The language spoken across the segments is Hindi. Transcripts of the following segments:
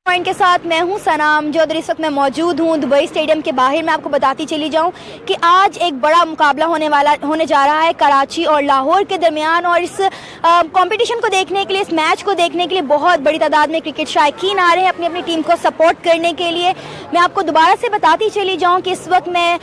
पॉइंट के साथ मैं हूं सनाम, जो इस वक्त मैं मौजूद हूं दुबई स्टेडियम के बाहर। मैं आपको बताती चली जाऊं कि आज एक बड़ा मुकाबला होने जा रहा है कराची और लाहौर के दरमियान। और इस कंपटीशन को देखने के लिए, इस मैच को देखने के लिए बहुत बड़ी तादाद में क्रिकेट शायकीन आ रहे हैं अपनी अपनी टीम को सपोर्ट करने के लिए। मैं आपको दोबारा से बताती चली जाऊँ कि इस वक्त मैं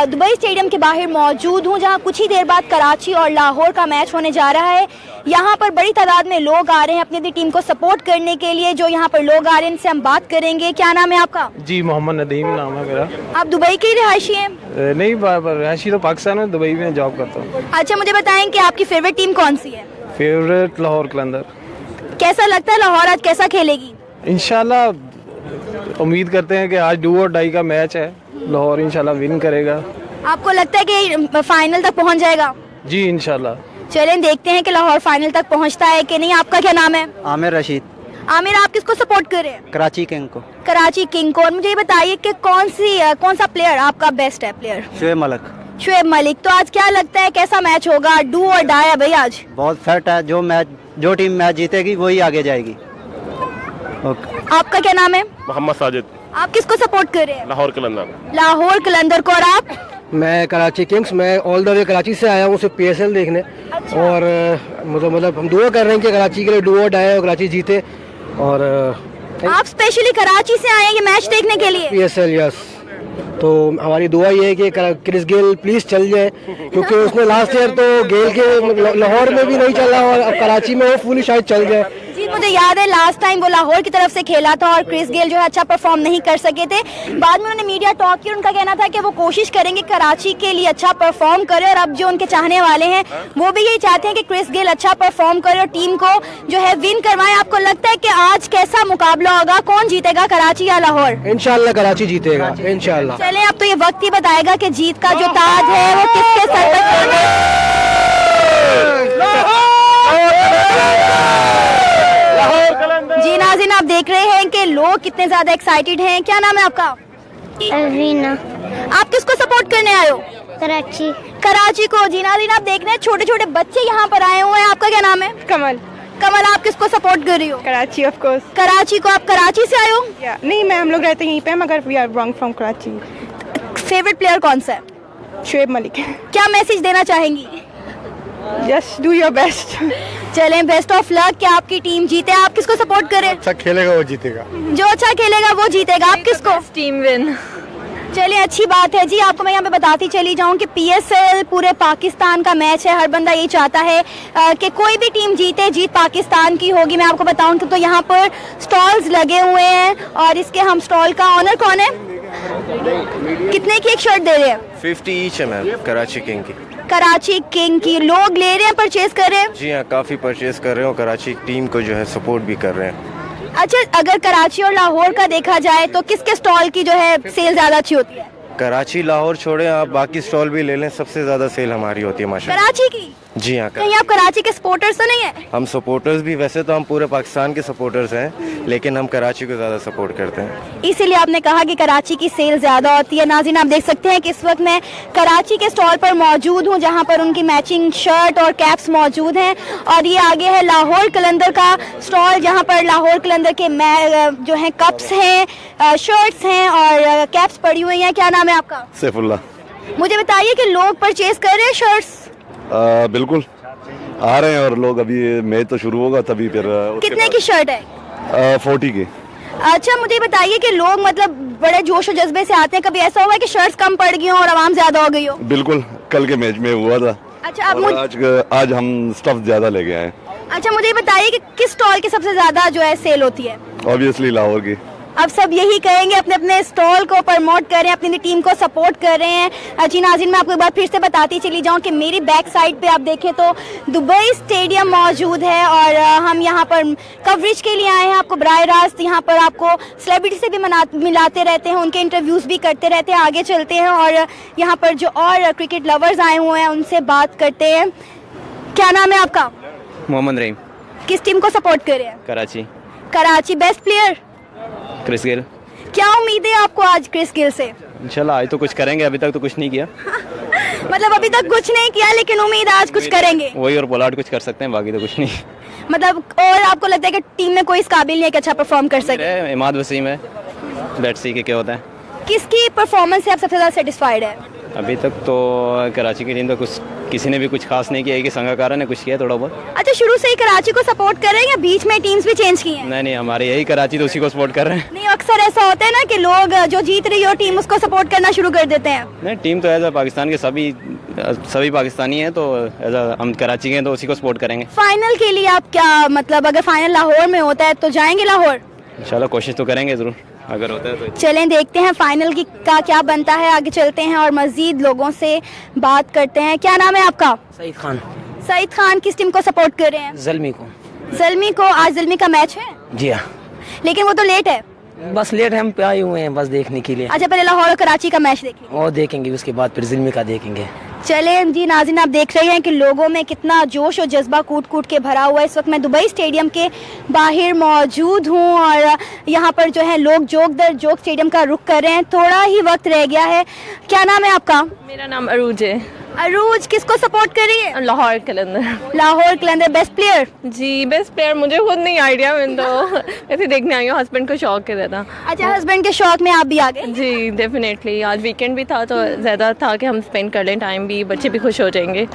दुबई स्टेडियम के बाहर मौजूद हूँ, जहाँ कुछ ही देर बाद कराची और लाहौर का मैच होने जा रहा है। यहाँ पर बड़ी तादाद में लोग आ रहे हैं अपनी अपनी टीम को सपोर्ट करने के लिए। जो यहाँ पर लोग आ रहे हैं इनसे हम बात करेंगे। क्या नाम है आपका? जी, मोहम्मद नदीम नाम है मेरा। आप दुबई के रिहायशी हैं? नहीं, रिहायशी तो पाकिस्तान में, दुबई में जॉब करता हूँ। अच्छा, मुझे बताएं कि आपकी फेवरेट टीम कौन सी है? फेवरेट लाहौर कलंदर। कैसा लगता है लाहौर आज कैसा खेलेगी? इंशाल्लाह उम्मीद करते हैं कि आज डू और डाई का मैच है, लाहौर इंशाल्लाह विन करेगा। आपको लगता है कि फाइनल तक पहुँच जाएगा? जी इंशाल्लाह। चलें देखते हैं कि लाहौर फाइनल तक पहुँचता है कि नहीं। आपका क्या नाम है? आमिर रशीद। आमिर, आप किसको सपोर्ट कर रहे हैं? कराची किंग को। कराची किंग को। और मुझे ये बताइए कि कौन सा प्लेयर आपका बेस्ट है प्लेयर? शुएब मलिक। शुएब मलिक। तो आज क्या लगता है कैसा मैच होगा? डू और डाई है भाई आज? बहुत सेट है, जो टीम मैच जीतेगी वही आगे जाएगी। ओके। आपका क्या नाम है? मोहम्मद साजिद। आप किसको सपोर्ट कर रहे हैं? लाहौर कलंदर। लाहौर कलंदर को। और आप? मैं कराची किंग्स। मैं ऑल द वे कराची से आया हूँ सिर्फ PSL देखने। अच्छा। और मतलब हम दुआ कर रहे हैं कि कराची के लिए डू और डाई और कराची जीते। और आप स्पेशली कराची से आए हैं ये मैच देखने के लिए? PSL, yes. तो हमारी दुआ ये है कि क्रिस गेल प्लीज चल जाए, क्योंकि उसने लास्ट ईयर तो गेल के लाहौर में भी नहीं चला और अब कराची में होपफुली शायद चल जाए। जी, मुझे याद है लास्ट टाइम वो लाहौर की तरफ से खेला था और क्रिस गेल जो है अच्छा परफॉर्म नहीं कर सके थे। बाद में उन्होंने मीडिया टॉक की, उनका कहना था कि वो कोशिश करेंगे कराची के लिए अच्छा परफॉर्म करे। और अब जो उनके चाहने वाले हैं वो भी यही चाहते हैं कि क्रिस गेल अच्छा परफॉर्म करे और टीम को जो है विन करवाए। आपको लगता है कि आज कैसा मुकाबला होगा? कौन जीतेगा, कराची या लाहौर? इंशाल्लाह कराची जीतेगा, इंशाल्लाह। चले, अब तो ये वक्त ही बताएगा कि जीत का जो ताज है वो किसके सर पर है। जी नाज़रीन, आप देख रहे हैं कि लोग कितने ज्यादा एक्साइटेड हैं। क्या नाम है आपका? अरीना। आप किसको सपोर्ट करने आए हो? कराची। कराची को। जी नाज़रीन, आप देख रहे हैं छोटे छोटे बच्चे यहाँ पर आए हुए हैं। आपका क्या नाम है? कमल। कमल, आप किसको सपोर्ट कर रही हो? Karachi of course. कराची को। आप कराची से आए हो? नहीं, हम लोग रहते यहीं पे, मगर we are belong from Karachi. Favourite player कौन सा है? शुएब मलिक। क्या मैसेज देना चाहेंगी? Just do your best. चलें, बेस्ट ऑफ लक कि आपकी टीम जीते। आप किसको सपोर्ट करें? अच्छा खेलेगा वो जीतेगा। जो अच्छा खेलेगा वो जीतेगा। आप किसको? Team win. चलिए, अच्छी बात है जी। आपको मैं यहाँ पे बताती चली जाऊँ कि PSL पूरे पाकिस्तान का मैच है। हर बंदा यही चाहता है कि कोई भी टीम जीते, जीत पाकिस्तान की होगी। मैं आपको बताऊँ कि तो यहाँ पर स्टॉल्स लगे हुए हैं और इसके हम स्टॉल का ऑनर कौन है? कितने की एक शर्ट दे रहे हैं? 50 ईच है मैम, कराची किंग की। कराची किंग की। लोग ले रहे हैं, परचेज कर रहे हैं? जी हाँ, काफ़ी परचेज कर रहे हो, कराची टीम को जो है सपोर्ट भी कर रहे हैं। अच्छा, अगर कराची और लाहौर का देखा जाए तो किसके स्टॉल की जो है सेल ज्यादा अच्छी होती है? कराची लाहौर छोड़े, आप बाकी स्टॉल भी ले लें, सबसे ज़्यादा सेल हमारी होती है माशाल्लाह। कराची की? जी हाँ। कहीं आप कराची के सपोर्टर्स तो नहीं है? हम सपोर्टर्स भी, वैसे तो हम पूरे पाकिस्तान के सपोर्टर्स हैं, लेकिन हम कराची को ज़्यादा सपोर्ट करते हैं। इसीलिए आपने कहा कि कराची की सेल ज्यादा होती है। नाज़रीन, आप देख सकते हैं कि इस वक्त मैं कराची के स्टॉल पर मौजूद हूं, जहां पर उनकी मैचिंग शर्ट और कैप्स मौजूद हैं। और ये आगे है लाहौर कलंदर का स्टॉल, जहां पर लाहौर कलंदर के जो हैं कप्स हैं, शर्ट्स हैं और कैप्स पड़ी हुई हैं। क्या नाम है आपका? सैफुल्ला। मुझे बताइए कि लोग परचेज कर रहे हैं शर्ट्स? बिल्कुल आ रहे हैं, और लोग अभी मैच तो शुरू होगा तभी फिर कितने की शर्ट है? 40 की। अच्छा, मुझे बताइए कि लोग मतलब बड़े जोश और जज्बे से आते हैं। कभी ऐसा हुआ है कि शर्ट्स कम पड़ गई हो और आवाम ज्यादा हो गई हो? बिल्कुल, कल के मैच में हुआ था। अच्छा, आज हम स्टफ ज्यादा ले गए हैं। अच्छा, मुझे बताइए कि किस स्टॉल की सबसे ज्यादा जो है सेल होती है? ऑब्वियसली लाहौर की। अब सब यही कहेंगे, अपने अपने स्टॉल को प्रमोट कर रहे हैं, अपनी टीम को सपोर्ट कर रहे हैं। जी नाज़रीन, मैं आपको एक बार फिर से बताती चली जाऊं कि मेरी बैक साइड पे आप देखें तो दुबई स्टेडियम मौजूद है और हम यहां पर कवरेज के लिए आए हैं। आपको बराह रास्त यहां पर आपको सेलिब्रिटी से भी मिलाते रहते हैं, उनके इंटरव्यूज़ भी करते रहते हैं। आगे चलते हैं और यहाँ पर जो और क्रिकेट लवर्स आए हुए हैं उनसे बात करते हैं। क्या नाम है आपका? मोहम्मद रहीम। किस टीम को सपोर्ट कर रहे हैं? Karachi. Karachi. Best player? Chris Gayle. क्या उम्मीद है आपको आज क्रिस गेल से? इंशाल्लाह आज तो कुछ करेंगे, अभी तक तो कुछ नहीं किया। मतलब अभी तक कुछ नहीं किया, लेकिन उम्मीद आज कुछ करेंगे। वही और पोलार्ड कुछ कर सकते हैं, बाकी तो कुछ नहीं। मतलब और आपको लगता है कि टीम में कोई इस काबिल नहीं है कि अच्छा परफॉर्म कर सके? इमाद वसीम है, लेट्स सी के क्या होता है। किसकी परफॉर्मेंस से आप सबसे ज़्यादा सेटिस्फाइड है? अभी तक तो कराची की टीम तो कुछ किसी ने भी कुछ खास नहीं किया है कि संगाकारा ने कुछ किया थोड़ा बहुत। अच्छा, शुरू से ही कराची को सपोर्ट कर रहे हैं या बीच में टीम्स भी चेंज की हैं? नहीं, हमारे यही कराची तो उसी को सपोर्ट कर रहे हैं। नहीं, अक्सर ऐसा होता है ना कि लोग जो जीत रही हो टीम उसको सपोर्ट करना शुरू कर देते हैं। नहीं, टीम तो एज पाकिस्तान के सभी पाकिस्तानी हैं, तो एज हम कराची के हैं तो उसी को सपोर्ट करेंगे। फाइनल के लिए आप क्या, मतलब अगर फाइनल लाहौर में होता है तो जाएंगे लाहौर? इंशाल्लाह कोशिश तो करेंगे ज़रूर, अगर होता है तो। चलें देखते हैं फाइनल की का क्या बनता है, आगे चलते हैं और मजीद लोगों से बात करते हैं। क्या नाम है आपका? सईद खान। सईद खान, किस टीम को सपोर्ट कर रहे हैं? जलमी को। जलमी को। आज जलमी का मैच है जी हाँ, लेकिन वो तो लेट है। बस लेट हम पे आए हुए हैं बस देखने के लिए। अच्छा, पहले लाहौर और कराची का मैच देखेंगे और देखेंगे उसके बाद फिर जिल्मी का देखेंगे। चलें जी नाज़रीन, आप देख रहे हैं कि लोगों में कितना जोश और जज्बा कूट कूट के भरा हुआ है। इस वक्त मैं दुबई स्टेडियम के बाहर मौजूद हूं और यहाँ पर जो है लोग जोक दर जोक स्टेडियम का रुख कर रहे हैं। थोड़ा ही वक्त रह गया है। क्या नाम है आपका? मेरा नाम अरूज है। अरूज, किसको सपोर्ट कर रही है? लाहौर कलंदर। लाहौर कलंदर। Best player? जी बेस्ट प्लेयर मुझे खुद नहीं आइडिया, मैं तो ऐसे देखने आई हूँ, हस्बैंड को शौक है ज़्यादा। अच्छा, हस्बैंड के शौक में आप भी आ गए? जी डेफिनेटली, आज वीकेंड भी था तो ज़्यादा था कि हम स्पेंड कर लें टाइम भी, बच्चे भी खुश हो जाएंगे।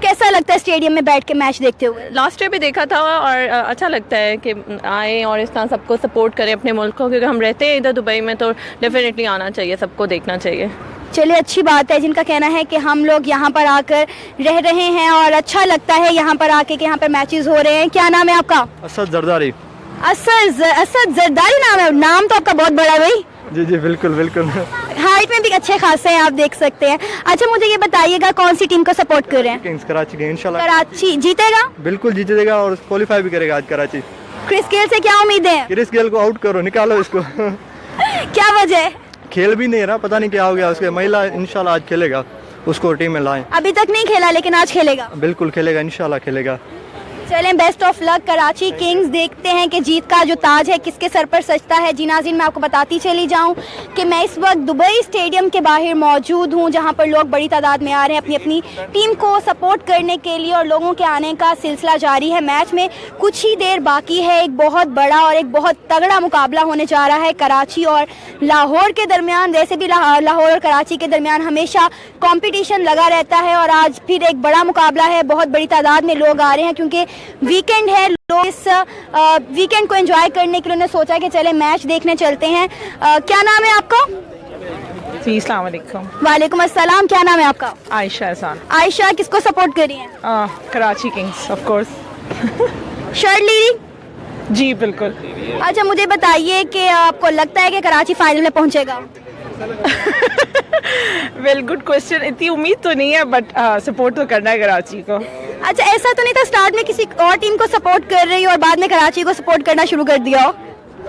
कैसा लगता है स्टेडियम में बैठ के मैच देखते हुए? लास्ट ईयर भी देखा था और अच्छा लगता है कि आए और इस तरह सबको सपोर्ट करें अपने मुल्क को, क्योंकि हम रहते हैं इधर दुबई में, तो डेफिनेटली आना चाहिए, सबको देखना चाहिए। चलिए, अच्छी बात है जिनका कहना है कि हम लोग यहाँ पर आकर रह रहे हैं और अच्छा लगता है यहाँ पर आके कि यहाँ पर मैचेस हो रहे हैं। क्या नाम है आपका? असद जरदारी। असद जरदारी नाम है। नाम तो आपका बहुत बड़ा है भाई। जी जी बिल्कुल बिल्कुल। हाइट में भी अच्छे खासे हैं, आप देख सकते हैं। अच्छा, मुझे ये बताइएगा कौन सी टीम को सपोर्ट कर रहे हैं? किंग्स कराची के इंशाल्लाह। कराची जीतेगा? बिल्कुल जीतेगा और क्वालिफाई भी करेगा आज कराची। क्रिस गेल से क्या उम्मीदें हैं? क्रिस गेल को आउट करो, निकालो इसको। क्या वजह है? खेल भी नहीं रहा, पता नहीं क्या हो गया उसके। महिला इंशाल्लाह आज खेलेगा, उसको टीम में लाएं। अभी तक नहीं खेला लेकिन आज खेलेगा? बिल्कुल खेलेगा, इंशाल्लाह खेलेगा। चलें, best of luck Karachi Kings. देखते हैं कि जीत का जो ताज है किसके सर पर सजता है। जी नाज़रीन, मैं आपको बताती चली जाऊं कि मैं इस वक्त दुबई स्टेडियम के बाहर मौजूद हूं, जहां पर लोग बड़ी तादाद में आ रहे हैं अपनी अपनी टीम को सपोर्ट करने के लिए और लोगों के आने का सिलसिला जारी है। मैच में कुछ ही देर बाकी है। एक बहुत बड़ा और एक बहुत तगड़ा मुकाबला होने जा रहा है कराची और लाहौर के दरमियान। वैसे भी लाहौर और कराची के दरमियान हमेशा कॉम्पिटिशन लगा रहता है और आज फिर एक बड़ा मुकाबला है। बहुत बड़ी तादाद में लोग आ रहे हैं क्योंकि वीकेंड है। लोग इस वीकेंड को एंजॉय करने के लिए उन्होंने सोचा कि चले मैच देखने चलते हैं। क्या नाम है आपका? जी अस्सलाम वालेकुम। वालेकुम अस्सलाम। क्या नाम है आपका? आयशा एहसान। आयशा, किसको सपोर्ट कर रही हैं? Karachi kings of course. Shirt ली? जी बिल्कुल। अच्छा, मुझे बताइए कि आपको लगता है कि कराची फाइनल में पहुंचेगा? Well good question. इतनी उम्मीद तो नहीं है बट सपोर्ट तो करना है कराची को। अच्छा, ऐसा तो नहीं था स्टार्ट में किसी और टीम को सपोर्ट कर रही हो और बाद में कराची को सपोर्ट करना शुरू कर दिया हो?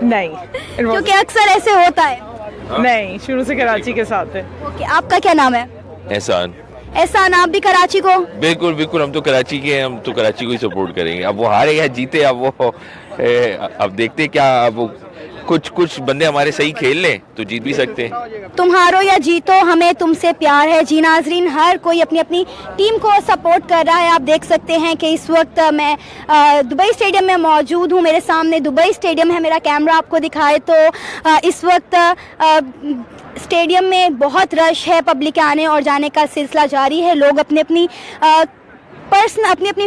नहीं, क्योंकि अक्सर ऐसे होता है। नहीं, शुरू से कराची के साथ है। ओके, आपका क्या नाम है? एहसान। एहसान, आप भी कराची को? बिल्कुल बिल्कुल, हम तो कराची के हैं, हम तो कराची को ही सपोर्ट करेंगे। अब वो हारे या जीते, अब देखते क्या। अब कुछ बंदे हमारे सही खेल लें तो जीत भी सकते हैं। तुम हारो या जीतो, हमें तुमसे प्यार है। जी नाज़रीन, हर कोई अपनी अपनी टीम को सपोर्ट कर रहा है। आप देख सकते हैं कि इस वक्त मैं दुबई स्टेडियम में मौजूद हूँ। मेरे सामने दुबई स्टेडियम है। मेरा कैमरा आपको दिखाए तो इस वक्त स्टेडियम में बहुत रश है। पब्लिक के आने और जाने का सिलसिला जारी है। लोग अपनी अपनी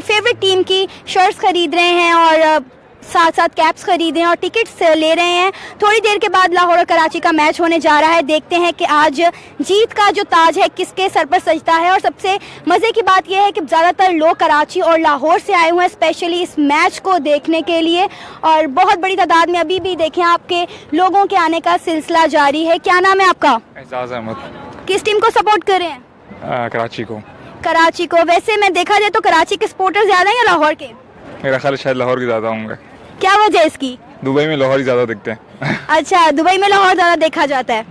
फेवरेट टीम की शर्ट्स खरीद रहे हैं और साथ साथ कैप्स खरीदे हैं और टिकट्स ले रहे हैं। थोड़ी देर के बाद लाहौर और कराची का मैच होने जा रहा है। देखते हैं कि आज जीत का जो ताज है किसके सर पर सजता है। और सबसे मज़े की बात यह है कि ज़्यादातर लोग कराची और लाहौर से आए हुए हैं स्पेशली इस मैच को देखने के लिए और बहुत बड़ी तादाद में अभी भी देखें आपके लोगों के आने का सिलसिला जारी है। क्या नाम है आपका? एजाज अहमद। किस टीम को सपोर्ट कर रहे हैं? कराची को। कराची को। वैसे मैं देखा जाए तो कराची के सपोर्टर ज़्यादा हैं या लाहौर के? मेरा ख्याल शायद लाहौर के ज़्यादा होंगे। क्या वजह है इसकी? दुबई में लाहौर ही ज़्यादा दिखते हैं। अच्छा, दुबई में लाहौर ज़्यादा देखा जाता है।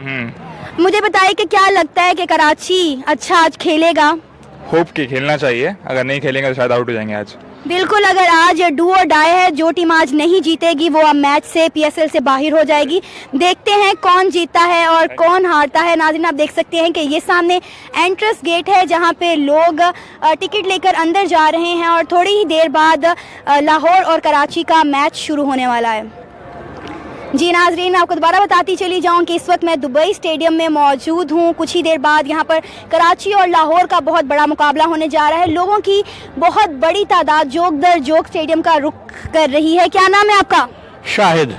मुझे बताइए कि क्या लगता है कि कराची अच्छा आज खेलेगा? होप के खेलना चाहिए, अगर नहीं खेलेंगे तो शायद आउट हो जाएंगे आज। बिल्कुल, अगर आज डू और डाई है, जो टीम आज नहीं जीतेगी वो अब मैच से पीएसएल से बाहर हो जाएगी। देखते हैं कौन जीतता है और कौन हारता है। नाज़रीन, आप देख सकते हैं कि ये सामने एंट्रेंस गेट है जहां पे लोग टिकट लेकर अंदर जा रहे हैं और थोड़ी ही देर बाद लाहौर और कराची का मैच शुरू होने वाला है। जी नाजरीन, आपको दोबारा बताती चली जाऊं कि इस वक्त मैं दुबई स्टेडियम में मौजूद हूं। कुछ ही देर बाद यहां पर कराची और लाहौर का बहुत बड़ा मुकाबला होने जा रहा है। लोगों की बहुत बड़ी तादाद जोक दर जोक स्टेडियम का रुख कर रही है। क्या नाम है आपका? शाहिद।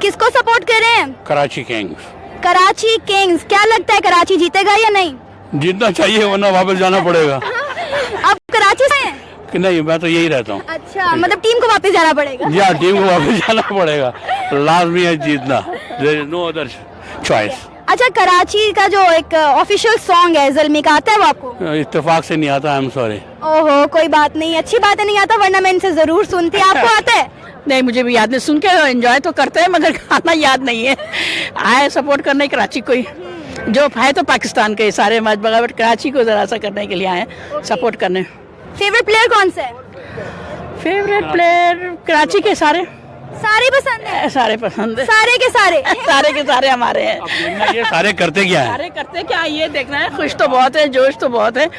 किसको सपोर्ट कर रहे हैं? कराची किंग्स। कराची किंग्स। क्या लगता है कराची जीतेगा या नहीं? जीतना चाहिए वरना वापस जाना पड़ेगा। आप कराची से हैं? कि नहीं, मैं तो यही रहता हूँ। अच्छा, मतलब टीम को वापस जाना पड़ेगा। या टीम को वापस जाना पड़ेगा, लाजमी है जीतना, नो अदर चॉइस। अच्छा, कराची का जो एक ऑफिशियल सॉन्ग है ज़ल्मी का, आता है वो आपको? इत्तेफाक से नहीं आता, आई एम सॉरी। ओहो, कोई बात नहीं, अच्छी बात है नहीं आता, वरना मैं इनसे जरूर सुनती। आपको आता है? नहीं, मुझे भी याद नहीं, सुन के एंजॉय तो करते हैं मगर गाना याद नहीं है। आए सपोर्ट करने कराची को ही, जो है तो पाकिस्तान के सारे मैच बगा, बट कराची को जरा सा करने के लिए आए सपोर्ट करने। फेवरेट प्लेयर कौन सा है? फेवरेट प्लेयर कराची के सारे पसंद है? सारे पसंद है, सारे के सारे सारे के सारे हमारे हैं। ये सारे करते क्या है? सारे करते क्या ये देखना है। खुश तो बहुत है, जोश तो बहुत है।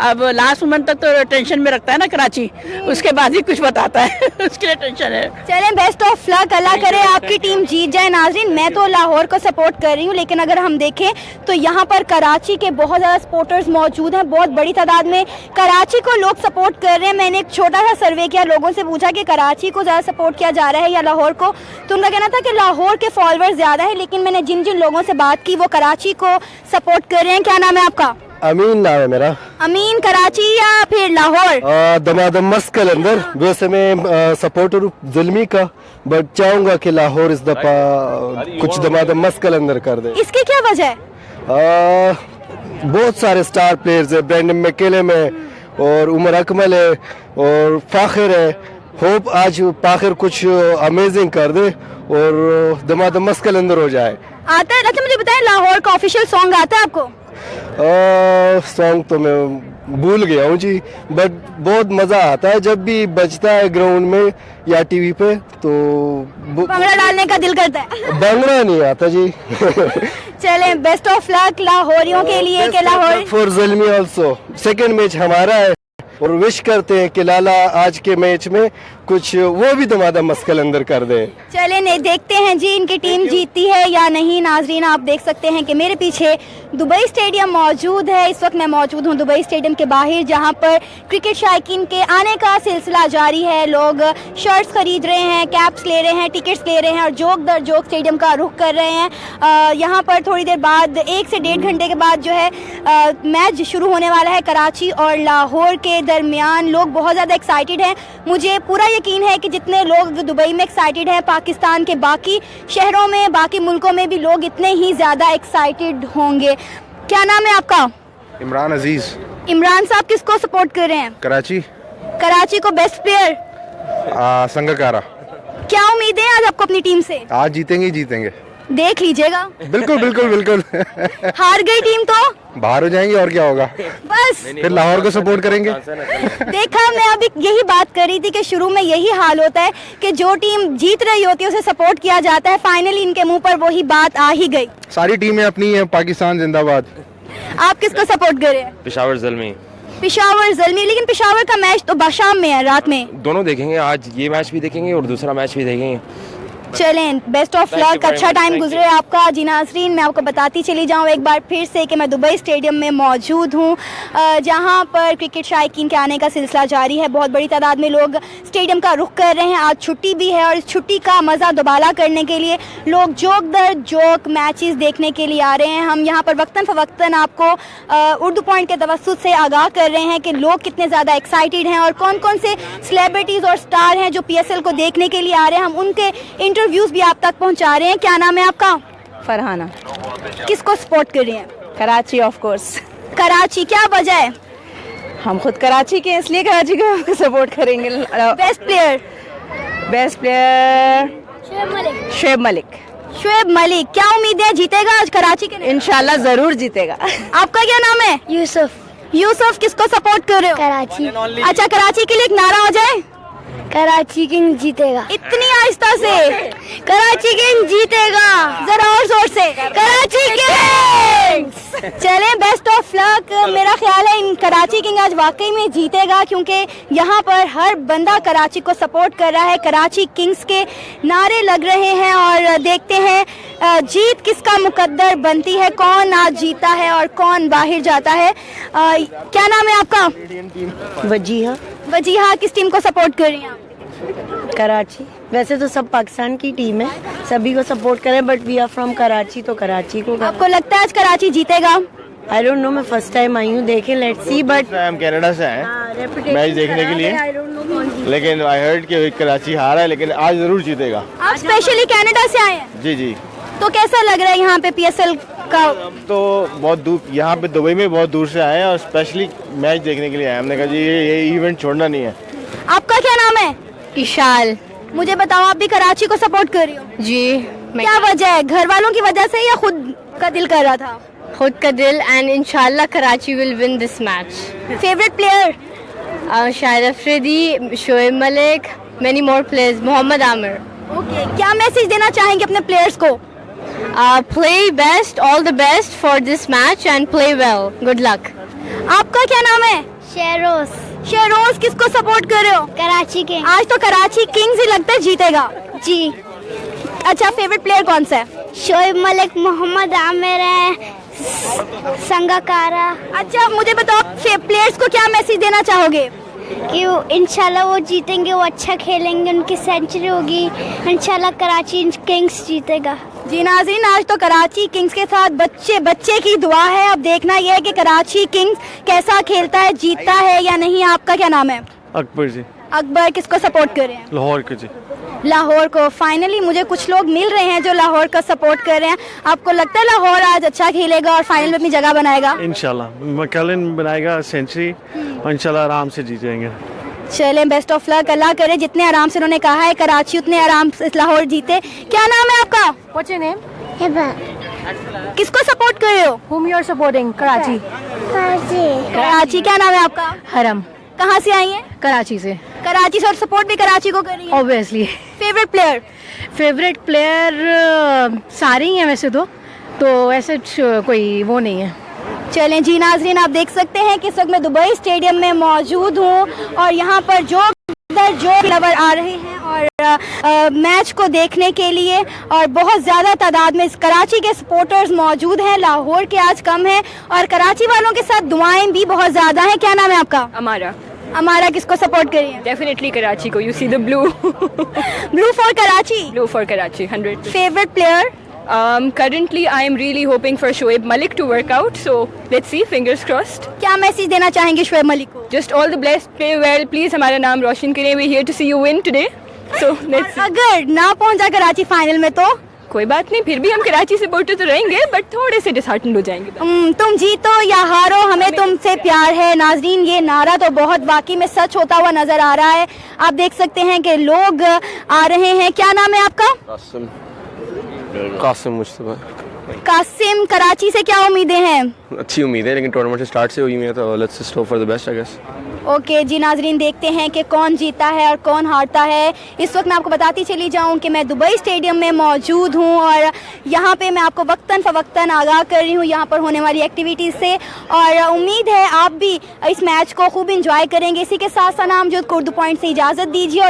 अब लास्ट मोमेंट तक तो टेंशन में रखता है ना कराची, उसके बाद ही कुछ बताता है उसके लिए टेंशन है। चलें, बेस्ट ऑफ लक, अल्लाह करे आपकी टीम जीत जाए। नाजरीन, मैं तो लाहौर को सपोर्ट कर रही हूँ, लेकिन अगर हम देखें तो यहाँ पर कराची के बहुत ज़्यादा सपोर्टर्स मौजूद हैं, बहुत बड़ी तादाद में कराची को लोग सपोर्ट कर रहे हैं। मैंने एक छोटा सा सर्वे किया, लोगों से पूछा कि कराची को ज़्यादा सपोर्ट किया जा रहा है या लाहौर को, तो उनका कहना था कि लाहौर के फॉलोअर्स ज़्यादा है, लेकिन मैंने जिन जिन लोगों से बात की वो कराची को सपोर्ट कर रहे हैं। क्या नाम है आपका? अमीन नाम है मेरा। अमीन, कराची या फिर लाहौर? दमादम मस्क के अंदर। वैसे मैं सपोर्टर हूँ ज़ुल्मी का, बट चाहूंगा कि लाहौर इस दफा कुछ दमादम मस्क के अंदर कर दे। इसकी क्या वजह है? बहुत सारे स्टार प्लेयर्स है, ब्रेंडन मैकेले में और उमर अकमल है और फाखिर है। होप आज फाखिर कुछ अमेजिंग कर दे और दमादम मस्क के अंदर हो जाए। आता है? अच्छा, मुझे बताएं, लाहौर का ऑफिशियल सॉन्ग आता है आपको? सॉन्ग तो मैं भूल गया हूँ जी, बट बहुत मजा आता है जब भी बजता है ग्राउंड में या टीवी पे, तो भंगड़ा डालने का दिल करता है। भंगड़ा नहीं आता जी। चलें, बेस्ट ऑफ लक लाहौरियों के लिए कि Lahore for Zalmi also. Second match हमारा है और विश करते हैं कि लाला आज के मैच में कुछ वो भी दमादम मस्क के अंदर कर दे। चलें, नहीं देखते हैं जी इनकी टीम जीतती है या नहीं। नाजरीन, आप देख सकते हैं कि मेरे पीछे दुबई स्टेडियम मौजूद है। इस वक्त मैं मौजूद हूं दुबई स्टेडियम के बाहर, जहां पर क्रिकेट शायकीन के आने का सिलसिला जारी है। लोग शर्ट्स खरीद रहे हैं, कैप्स ले रहे हैं, टिकट्स ले रहे हैं और जोक दर जोक स्टेडियम का रुख कर रहे हैं। यहाँ पर थोड़ी देर बाद, 1 से 1.5 घंटे के बाद जो है मैच शुरू होने वाला है कराची और लाहौर के दरमियान। लोग बहुत ज़्यादा एक्साइटेड हैं। मुझे पूरा यकीन है कि जितने लोग दुबई में एक्साइटेड हैं, पाकिस्तान के बाकी शहरों में, बाकी मुल्कों में भी लोग इतने ही ज़्यादा एक्साइटेड होंगे। क्या नाम है आपका? इमरान अजीज। इमरान साहब, किसको सपोर्ट कर रहे हैं? कराची। कराची को बेस्ट प्लेयर संगकारा। क्या उम्मीद है आज आपको अपनी टीम से? आज जीतेंगे ही जीतेंगे, देख लीजिएगा। बिल्कुल बिल्कुल बिल्कुल। हार गई टीम तो बाहर हो जाएंगे और क्या होगा, बस फिर लाहौर को सपोर्ट करेंगे। देखा, मैं अभी यही बात कर रही थी कि शुरू में यही हाल होता है कि जो टीम जीत रही होती है उसे सपोर्ट किया जाता है। फाइनली इनके मुंह पर वही बात आ ही गई। सारी टीमें अपनी है, पाकिस्तान जिंदाबाद। आप किसको सपोर्ट कर रहे हैं? पेशावर ज़ल्मी। पेशावर ज़ल्मी, लेकिन पेशावर का मैच तो शाम में है, रात में। दोनों देखेंगे, आज ये मैच भी देखेंगे और दूसरा मैच भी देखेंगे। चलें, बेस्ट ऑफ लक, अच्छा टाइम गुजरे आपका। जी नाज़रीन, मैं आपको बताती चली जाऊं एक बार फिर से कि मैं दुबई स्टेडियम में मौजूद हूं, जहां पर क्रिकेट शायकीन के आने का सिलसिला जारी है। बहुत बड़ी तादाद में लोग स्टेडियम का रुख कर रहे हैं। आज छुट्टी भी है और इस छुट्टी का मज़ा दोबाला करने के लिए लोग जोक दर जोक मैचेस देखने के लिए आ रहे हैं। हम यहाँ पर वक्तन फ़वक्तन आपको उर्दू पॉइंट के तवस्सुत से आगाह कर रहे हैं कि लोग कितने ज़्यादा एक्साइटेड हैं और कौन कौन से सेलिब्रिटीज़ और स्टार हैं जो PSL को देखने के लिए आ रहे हैं। हम उनके इंटरव्यूज़ भी आप तक पहुंचा रहे हैं। क्या नाम है आपका? फरहाना। किसको सपोर्ट कर रही हैं? Karachi of course. कराची, क्या वजह है? हम खुद कराची के, इसलिए कराची को सपोर्ट करेंगे। Best player? Best player Shoaib Malik. Shoaib Malik, क्या उम्मीद है जीतेगा आज कराची के? इंशाल्लाह जरूर जीतेगा। आपका क्या नाम है? यूसुफ। यूसुफ, किसको सपोर्ट कर रहे हो? कराची। अच्छा, कराची के लिए एक नारा हो जाए। कराची किंग जीतेगा। इतनी आहिस्ता से? कराची किंग जीतेगा। जरा और जोर से। कराची किंग्स। चलें, बेस्ट ऑफ लक। मेरा ख्याल है इन कराची किंग आज वाकई में जीतेगा, क्योंकि यहाँ पर हर बंदा कराची को सपोर्ट कर रहा है, कराची किंग्स के नारे लग रहे हैं। और देखते हैं जीत किसका मुकद्दर बनती है, कौन आज जीता है और कौन बाहर जाता है। क्या नाम है आपका? वजीहा। वजीहा, किस टीम को सपोर्ट कर रही हैं आप? कराची। वैसे तो सब पाकिस्तान की टीम है, सभी को सपोर्ट करें, but we are from Karachi, तो कराची को। आपको लगता है आज कराची जीतेगा? आई डोंट नो, मैं फर्स्ट टाइम आई हूँ, देखें, लेट्स सी। बट हम कनाडा से आए मैच देखने के लिए, लेकिन आई हर्ड कि कराची हारा है, लेकिन आज जरूर जीतेगा। आप स्पेशली कनाडा से आए हैं? जी जी। तो कैसा लग रहा है यहाँ पे PSL का? तो बहुत दूर, यहाँ पे दुबई में बहुत दूर से आए हैं और स्पेशली मैच देखने के लिए आए। हमने कहा जी ये इवेंट छोड़ना नहीं है। आपका क्या नाम है? इशाल। मुझे बताओ, आप भी कराची को सपोर्ट कर रही हो? जी। क्या वजह है, घर वालों की वजह से या खुद का दिल कर रहा था? खुद का दिल, एंड इंशाल्लाह Karachi will win this match. Favourite player? Shahid Afridi, Shoaib Malik, many more players, Mohammad Amir. Okay, क्या मैसेज देना चाहेंगे अपने प्लेयर्स को? Play best, all the best for this match and play well, good luck. आपका क्या नाम है? शेरोज। शेरोज, किसको सपोर्ट कर रहे हो? कराची के। आज तो कराची किंग्स ही लगता है जीतेगा। जी। अच्छा, फेवरेट प्लेयर कौन सा है? शोएब मलिक, मोहम्मद आमिर है, संगाकारा। अच्छा, मुझे बताओ, प्लेयर्स को क्या मैसेज देना चाहोगे? कि इंशाल्लाह वो जीतेंगे, वो अच्छा खेलेंगे, उनकी सेंचुरी होगी, इंशाल्लाह कराची किंग्स जीतेगा। जी नाज़रीन, आज तो कराची किंग्स के साथ बच्चे बच्चे की दुआ है। अब देखना यह है कि कराची किंग्स कैसा खेलता है, जीतता है या नहीं। आपका क्या नाम है? अकबर जी। अकबर, किसको सपोर्ट कर रहे हैं? लाहौर के जी। लाहौर को। फाइनली मुझे कुछ लोग मिल रहे हैं जो लाहौर का सपोर्ट कर रहे हैं। आपको लगता है लाहौर आज अच्छा खेलेगा और फाइनल में अपनी जगह बनाएगा? इंशाल्लाह मैकलन बनाएगा सेंचुरी और इंशाल्लाह आराम से जीत जाएंगे। चलें, बेस्ट ऑफ लक। अल्लाह करे जितने आराम से उन्होंने कहा है कराची, उतने आराम से लाहौर जीते। क्या नाम है आपका? What's your name? हिबा। किसको सपोर्ट कर रहे हो? Whom you are supporting? Karachi. Karachi. क्या नाम है आपका? हरम। कहाँ से आई हैं? कराची से। कराची से, और सपोर्ट भी कराची को कर रही है? Obviously. Favourite player? Favourite player सारे ही हैं वैसे तो ऐसे कोई वो नहीं है। चलें जी नाजरीन, आप देख सकते हैं कि इस वक्त मैं दुबई स्टेडियम में मौजूद हूँ और यहाँ पर जो लवर आ रहे हैं और मैच को देखने के लिए, और बहुत ज़्यादा तादाद में कराची के सपोर्टर्स मौजूद हैं। लाहौर के आज कम हैं और कराची वालों के साथ दुआएं भी बहुत ज़्यादा हैं। क्या नाम है आपका? हमारा। हमारा, किसको सपोर्ट करिए? डेफिनेटली कराची को। You see the blue. Blue for Karachi. Blue for Karachi 100%। Favourite player? Currently I am really hoping for Shoaib Malik to work out, so let's see, fingers crossed. क्या मैसेज देना चाहेंगे शोएब मलिक को? Just all the best, play well, please हमारा नाम रोशन करें। We're here to see you win today, so let's see. अगर ना पहुंचा कराची फाइनल में तो कोई बात नहीं, फिर भी हम कराची सपोर्टर तो रहेंगे, बट थोड़े से डिसहार्टन हो जाएंगे। तुम जीतो या हारो, हमें तुमसे प्यार है। नाजरीन, ये नारा तो बहुत वाकई में सच होता हुआ नजर आ रहा है। आप देख सकते हैं कि लोग आ रहे हैं। क्या नाम है आपका? कासिम मुस्तफा। कासिम, कराची से क्या उम्मीदें हैं? अच्छी उम्मीद है, लेकिन टूर्नामेंट से स्टार्ट से हुई है, तो let's just hope for the best I guess. Okay जी नाजरीन, देखते हैं कि कौन जीता है और कौन हारता है। इस वक्त मैं आपको बताती चली जाऊं कि मैं दुबई स्टेडियम में मौजूद हूं और यहाँ पे मैं आपको वक्तन फ़वक्तन आगाह कर रही हूँ यहाँ पर होने वाली एक्टिविटीज़ से, और उम्मीद है आप भी इस मैच को खूब इंजॉय करेंगे। इसी के साथ साथ हम जो उर्दू पॉइंट से इजाज़त दीजिए।